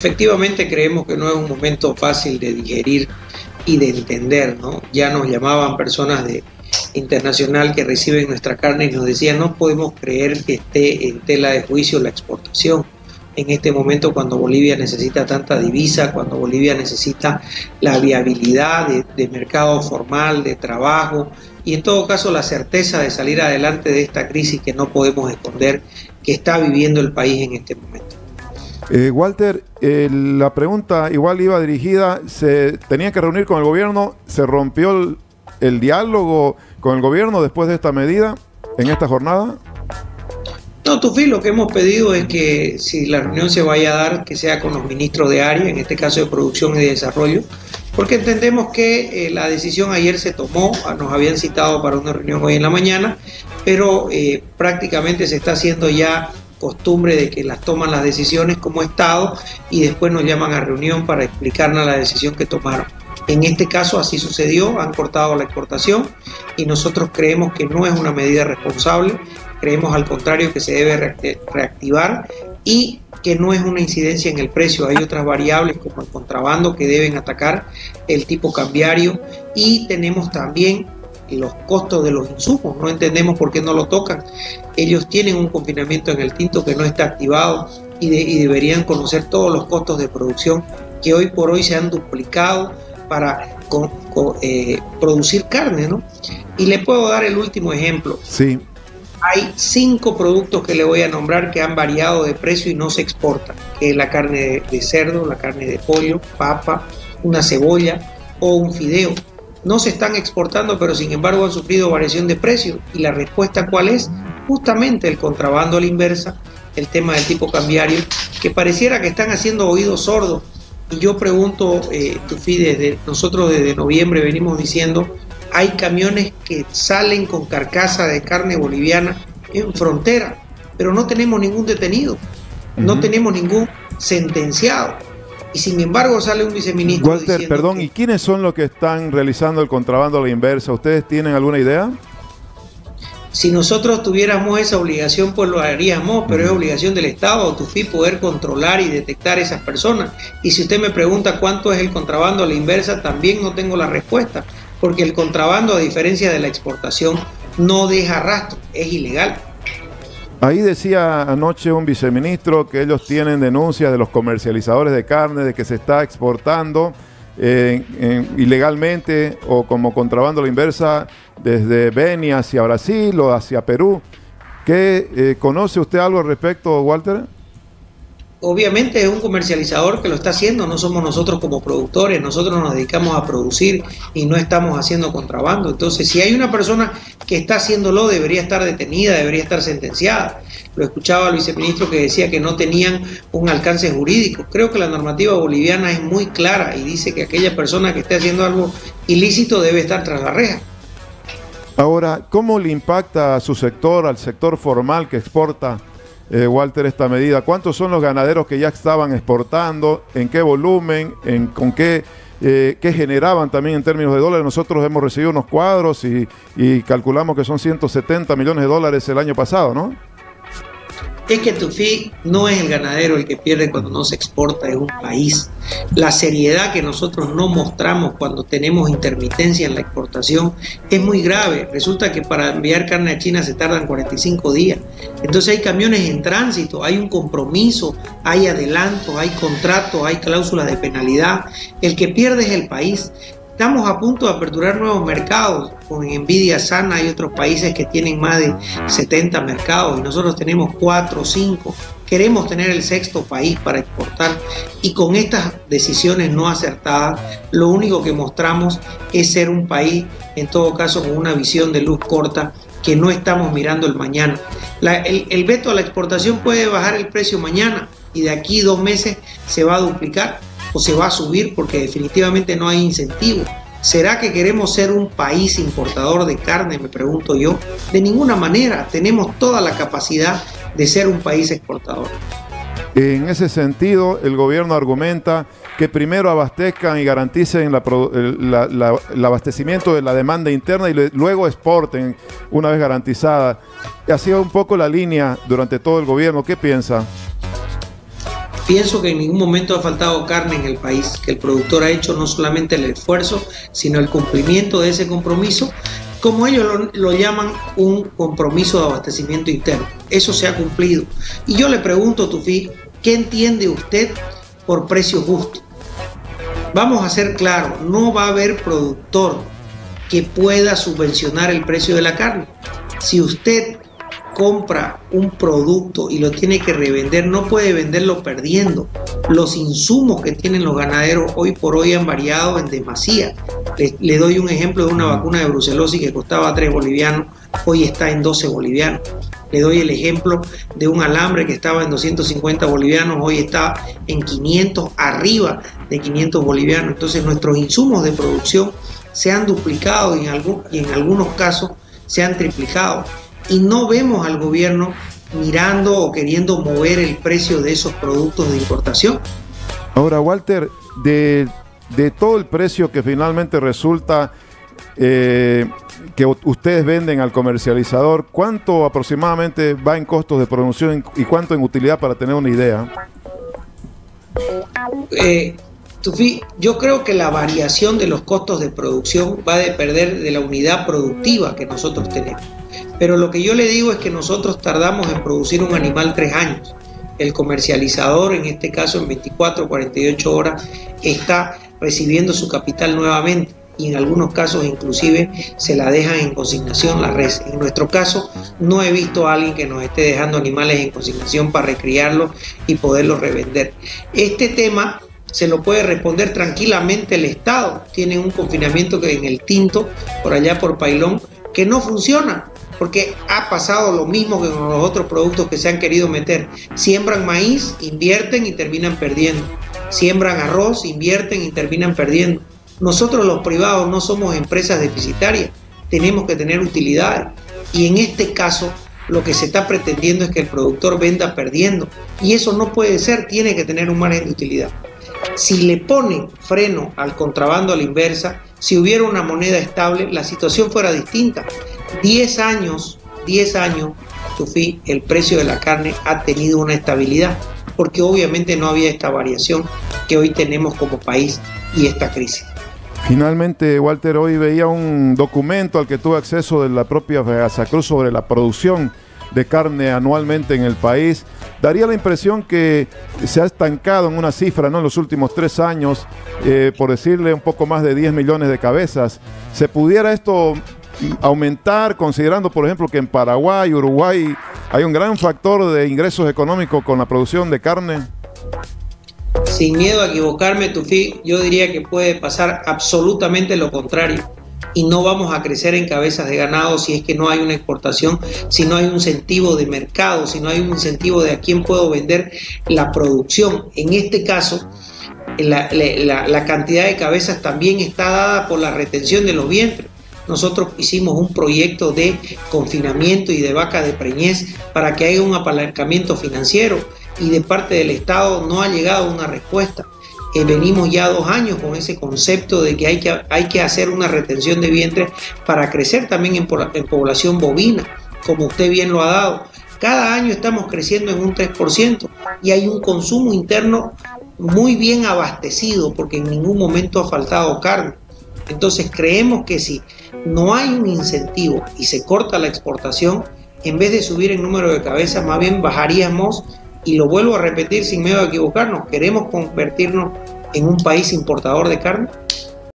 Efectivamente creemos que no es un momento fácil de digerir y de entender, ¿no? Ya nos llamaban personas de internacional que reciben nuestra carne y nos decían no podemos creer que esté en tela de juicio la exportación en este momento cuando Bolivia necesita tanta divisa, cuando Bolivia necesita la viabilidad de mercado formal, de trabajo y en todo caso la certeza de salir adelante de esta crisis que no podemos esconder que está viviendo el país en este momento. Walter, la pregunta igual iba dirigida, ¿se tenían que reunir con el gobierno? ¿Se rompió el diálogo con el gobierno después de esta medida, en esta jornada? No, Tufi, lo que hemos pedido es que si la reunión se vaya a dar, que sea con los ministros de área, en este caso de Producción y de Desarrollo, porque entendemos que la decisión ayer se tomó, nos habían citado para una reunión hoy en la mañana, pero prácticamente se está haciendo ya costumbre de que las toman las decisiones como Estado y después nos llaman a reunión para explicarnos la decisión que tomaron. En este caso así sucedió, han cortado la exportación y nosotros creemos que no es una medida responsable, creemos al contrario que se debe reactivar y que no es una incidencia en el precio. Hay otras variables como el contrabando que deben atacar el tipo cambiario y tenemos también los costos de los insumos, no entendemos por qué no lo tocan. Ellos tienen un confinamiento en el tinto que no está activado y deberían conocer todos los costos de producción que hoy por hoy se han duplicado para producir carne, ¿no? Y le puedo dar el último ejemplo. Sí. Hay 5 productos que le voy a nombrar que han variado de precio y no se exportan, que es la carne de cerdo, la carne de pollo, papa, una cebolla o un fideo. No se están exportando, pero sin embargo han sufrido variación de precio. ¿Y la respuesta cuál es? Justamente el contrabando a la inversa, el tema del tipo cambiario, que pareciera que están haciendo oídos sordos. Y yo pregunto, Tufi, nosotros desde noviembre venimos diciendo, hay camiones que salen con carcasa de carne boliviana en frontera, pero no tenemos ningún detenido, no tenemos ningún sentenciado. Y sin embargo sale un viceministro Walter, perdón, ¿y quiénes son los que están realizando el contrabando a la inversa? ¿Ustedes tienen alguna idea? Si nosotros tuviéramos esa obligación, pues lo haríamos, pero es obligación del Estado, Tufi, poder controlar y detectar esas personas. Y si usted me pregunta cuánto es el contrabando a la inversa, también no tengo la respuesta, porque el contrabando, a diferencia de la exportación, no deja rastro, es ilegal. Ahí decía anoche un viceministro que ellos tienen denuncias de los comercializadores de carne de que se está exportando ilegalmente o como contrabando a la inversa desde Beni hacia Brasil o hacia Perú. ¿Conoce usted algo al respecto, Walter? Obviamente es un comercializador que lo está haciendo, no somos nosotros como productores, nosotros nos dedicamos a producir y no estamos haciendo contrabando. Entonces, si hay una persona que está haciéndolo, debería estar detenida, debería estar sentenciada. Lo escuchaba al viceministro que decía que no tenían un alcance jurídico. Creo que la normativa boliviana es muy clara y dice que aquella persona que esté haciendo algo ilícito debe estar tras la reja. Ahora, ¿cómo le impacta a su sector, al sector formal que exporta, Walter, esta medida? ¿Cuántos son los ganaderos que ya estaban exportando? ¿En qué volumen? ¿Con qué generaban también en términos de dólares? Nosotros hemos recibido unos cuadros y calculamos que son 170 millones de dólares el año pasado, ¿no? Es que, Tufi, no es el ganadero el que pierde cuando no se exporta, es un país. La seriedad que nosotros no mostramos cuando tenemos intermitencia en la exportación es muy grave. Resulta que para enviar carne a China se tardan 45 días. Entonces hay camiones en tránsito, hay un compromiso, hay adelantos, hay contratos, hay cláusulas de penalidad. El que pierde es el país. Estamos a punto de aperturar nuevos mercados. Con envidia sana hay otros países que tienen más de 70 mercados y nosotros tenemos 4 o 5. Queremos tener el 6º país para exportar y con estas decisiones no acertadas, lo único que mostramos es ser un país, en todo caso, con una visión de luz corta, que no estamos mirando el mañana. El veto a la exportación puede bajar el precio mañana y de aquí 2 meses se va a duplicar o se va a subir porque definitivamente no hay incentivo. ¿Será que queremos ser un país importador de carne? Me pregunto yo. De ninguna manera, tenemos toda la capacidad de ser un país exportador. En ese sentido, el gobierno argumenta que primero abastezcan y garanticen el abastecimiento de la demanda interna y luego exporten una vez garantizada. Ha sido un poco la línea durante todo el gobierno. ¿Qué piensa? Pienso que en ningún momento ha faltado carne en el país, que el productor ha hecho no solamente el esfuerzo, sino el cumplimiento de ese compromiso, como ellos lo llaman, un compromiso de abastecimiento interno. Eso se ha cumplido. Y yo le pregunto, Tufí, ¿qué entiende usted por precio justo? Vamos a ser claros, no va a haber productor que pueda subvencionar el precio de la carne. Si usted compra un producto y lo tiene que revender, no puede venderlo perdiendo. Los insumos que tienen los ganaderos hoy por hoy han variado en demasía. Le doy un ejemplo de una vacuna de brucelosis que costaba 3 bolivianos, hoy está en 12 bolivianos. Le doy el ejemplo de un alambre que estaba en 250 bolivianos, hoy está en 500, arriba de 500 bolivianos. Entonces nuestros insumos de producción se han duplicado y en algunos casos se han triplicado. Y no vemos al gobierno mirando o queriendo mover el precio de esos productos de importación. Ahora, Walter, de todo el precio que finalmente resulta que ustedes venden al comercializador, ¿cuánto aproximadamente va en costos de producción y cuánto en utilidad, para tener una idea? Tufí, yo creo que la variación de los costos de producción va a depender de la unidad productiva que nosotros tenemos. Pero lo que yo le digo es que nosotros tardamos en producir un animal 3 años. El comercializador, en este caso en 24 o 48 horas, está recibiendo su capital nuevamente, y en algunos casos inclusive se la dejan en consignación la res. En nuestro caso no he visto a alguien que nos esté dejando animales en consignación para recriarlos y poderlos revender. Este tema se lo puede responder tranquilamente el Estado. Tienen un confinamiento que en el Tinto, por allá por Pailón, que no funciona, porque ha pasado lo mismo que con los otros productos que se han querido meter. Siembran maíz, invierten y terminan perdiendo. Siembran arroz, invierten y terminan perdiendo. Nosotros los privados no somos empresas deficitarias, tenemos que tener utilidades. Y en este caso lo que se está pretendiendo es que el productor venda perdiendo. Y eso no puede ser, tiene que tener un margen de utilidad. Si le ponen freno al contrabando a la inversa, si hubiera una moneda estable, la situación fuera distinta. 10 años, Tufí, el precio de la carne ha tenido una estabilidad, porque obviamente no había esta variación que hoy tenemos como país y esta crisis. Finalmente, Walter, hoy veía un documento al que tuve acceso de la propia FEASACRUZ sobre la producción de carne anualmente en el país. Daría la impresión que se ha estancado en una cifra, ¿no?, en los últimos 3 años, por decirle un poco más de 10 millones de cabezas. ¿Se pudiera esto aumentar, considerando, por ejemplo, que en Paraguay, Uruguay, hay un gran factor de ingresos económicos con la producción de carne? Sin miedo a equivocarme, Tufí, yo diría que puede pasar absolutamente lo contrario. Y no vamos a crecer en cabezas de ganado si es que no hay una exportación, si no hay un incentivo de mercado, si no hay un incentivo de a quién puedo vender la producción. En este caso, la cantidad de cabezas también está dada por la retención de los vientres. Nosotros hicimos un proyecto de confinamiento y de vaca de preñez para que haya un apalancamiento financiero, y de parte del Estado no ha llegado una respuesta. Venimos ya 2 años con ese concepto de que hay que hacer una retención de vientres para crecer también en población bovina, como usted bien lo ha dado. Cada año estamos creciendo en un 3% y hay un consumo interno muy bien abastecido, porque en ningún momento ha faltado carne. Entonces creemos que si no hay un incentivo y se corta la exportación, en vez de subir el número de cabezas, más bien bajaríamos. Y lo vuelvo a repetir sin miedo a equivocarnos, ¿queremos convertirnos en un país importador de carne?